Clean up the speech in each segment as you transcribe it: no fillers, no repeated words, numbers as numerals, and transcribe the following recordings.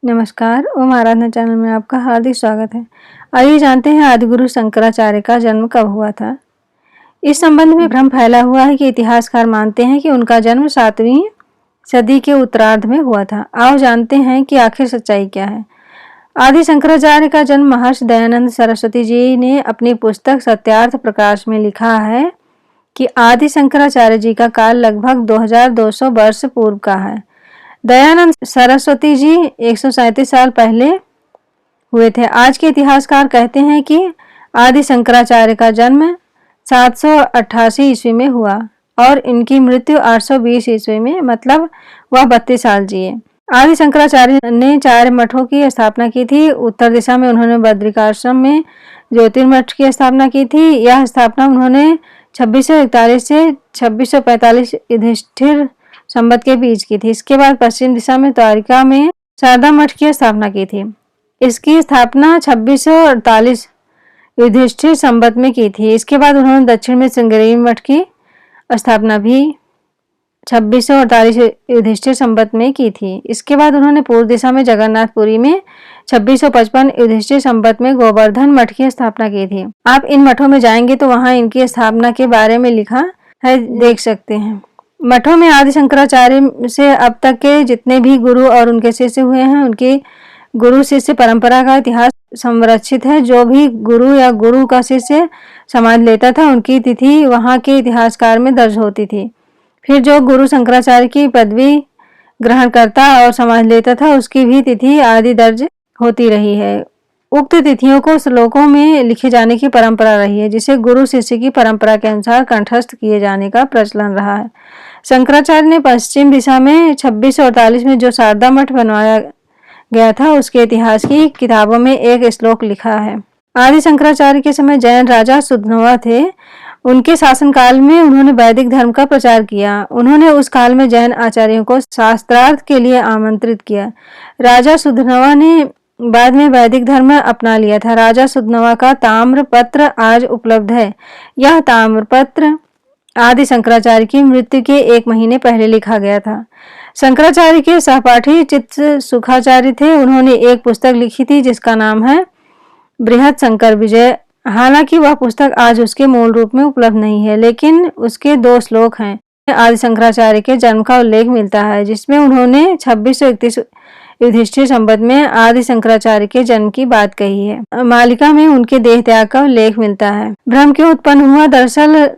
नमस्कार, ओम आराधना चैनल में आपका हार्दिक स्वागत है। आइए जानते हैं आदिगुरु शंकराचार्य का जन्म कब हुआ था। इस संबंध में भ्रम फैला हुआ है कि इतिहासकार मानते हैं कि उनका जन्म 7वीं सदी के उत्तरार्ध में हुआ था। आओ जानते हैं कि आखिर सच्चाई क्या है। आदि शंकराचार्य का जन्म महर्षि दयानंद सरस्वती जी ने अपनी पुस्तक सत्यार्थ प्रकाश में लिखा है कि आदि शंकराचार्य जी का काल लगभग 2200 वर्ष पूर्व का है। दयानंद सरस्वती जी 137 साल पहले हुए थे। आज के इतिहासकार कहते हैं कि आदि शंकराचार्य का जन्म 788 ईस्वी में हुआ और इनकी मृत्यु 820 ईस्वी में, मतलब वह 32 साल जिए। आदि शंकराचार्य ने 4 मठों की स्थापना की थी। उत्तर दिशा में उन्होंने बद्रिकाश्रम में ज्योतिर्मठ की स्थापना की थी। यह स्थापना उन्होंने 2641 से 2645 युधिष्ठिर संवत के बीच की थी। इसके बाद पश्चिम दिशा में द्वारिका में शारदा मठ की स्थापना की थी। इसकी स्थापना 2648 युधिष्ठिर संवत में की थी। इसके बाद उन्होंने दक्षिण में श्रृंगेरी मठ की स्थापना भी 2648 युधिष्ठिर संवत में की थी। इसके बाद उन्होंने पूर्व दिशा में जगन्नाथपुरी में 2655 युधिष्ठिर संवत में गोवर्धन मठ की स्थापना की थी। आप इन मठों में जाएंगे तो वहां इनकी स्थापना के बारे में लिखा है, देख सकते हैं। मठों में आदि शंकराचार्य से अब तक के जितने भी गुरु और उनके शिष्य हुए हैं, उनकी गुरु शिष्य परंपरा का इतिहास संरक्षित है। जो भी गुरु या गुरु का शिष्य समाज लेता था, उनकी तिथि वहां के इतिहासकार में दर्ज होती थी। फिर जो गुरु शंकराचार्य की पदवी ग्रहण करता और समाज लेता था, उसकी भी तिथि आदि दर्ज होती रही है। उक्त तिथियों को श्लोकों में लिखे जाने की परंपरा रही है, जिसे गुरु शिष्य की परंपरा के अनुसार कंठस्थ किए जाने का प्रचलन रहा है। शंकराचार्य ने पश्चिम दिशा में 2648 में जो शारदा मठ बनवाया गया था, उसके इतिहास की किताबों में एक श्लोक लिखा है। आदि शंकराचार्य के समय जैन राजा सुधन्वा थे। उनके शासनकाल में उन्होंने वैदिक धर्म का प्रचार किया। उन्होंने उस काल में जैन आचार्यों को शास्त्रार्थ के लिए आमंत्रित किया। राजा सुधन्वा ने बाद में वैदिक धर्म अपना लिया था। राजा सुधन्वा का ताम्रपत्र आज उपलब्ध है। यह ताम्रपत्र आदि शंकराचार्य की मृत्यु के 1 महीने पहले लिखा गया था। शंकराचार्य के सहपाठी चित्त सुखाचार्य थे। उन्होंने एक पुस्तक लिखी थी जिसका नाम है बृहद शंकर विजय। हालांकि वह पुस्तक आज उसके मूल रूप में उपलब्ध नहीं है, लेकिन उसके 2 श्लोक हैं। आदि शंकराचार्य के जन्म का उल्लेख मिलता है, जिसमें उन्होंने 2631 युधिष्ठिर संवत में आदि शंकराचार्य के जन्म की बात कही है। मालिका में उनके देह त्याग का उल्लेख मिलता है। भ्रम क्यों उत्पन्न हुआ? दरअसल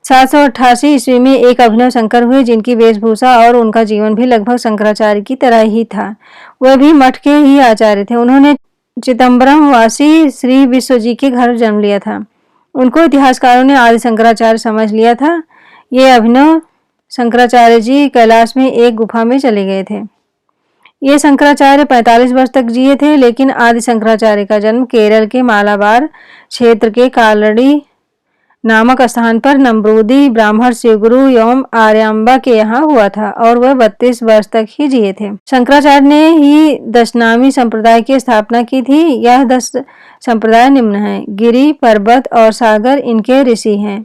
788 ईस्वी में एक अभिनव शंकर हुए, जिनकी वेशभूषा और उनका जीवन भी लगभग शंकराचार्य की तरह ही था। वह भी मठ के ही आचार्य थे। उन्होंने चिदंबरम वासी श्री विश्व जी के घर जन्म लिया था। उनको इतिहासकारों ने आदि शंकराचार्य समझ लिया था। ये अभिनव शंकराचार्य जी कैलाश में एक गुफा में चले गए थे। ये शंकराचार्य 45 वर्ष तक जिए थे, लेकिन आदि शंकराचार्य का जन्म केरल के मालाबार क्षेत्र के कालड़ी नामक स्थान पर नम्रूदी ब्राह्मण शिवगुरु एवं आर्यांबा के यहाँ हुआ था और वह 32 वर्ष तक ही जिए थे। शंकराचार्य ने ही दशनामी संप्रदाय की स्थापना की थी। यह 10 संप्रदाय निम्न हैं। गिरि, पर्वत और सागर इनके ऋषि हैं।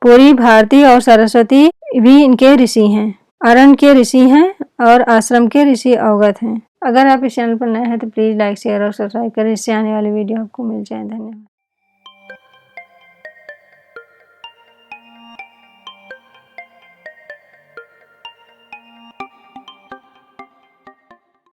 पुरी, भारती और सरस्वती भी इनके ऋषि हैं। अरण्य के ऋषि हैं और आश्रम के ऋषि अवगत हैं। अगर आप इस चैनल पर नए हैं तो प्लीज लाइक, शेयर और सब्सक्राइब करें, इससे आने वाली वीडियो आपको मिल जाए। धन्यवाद।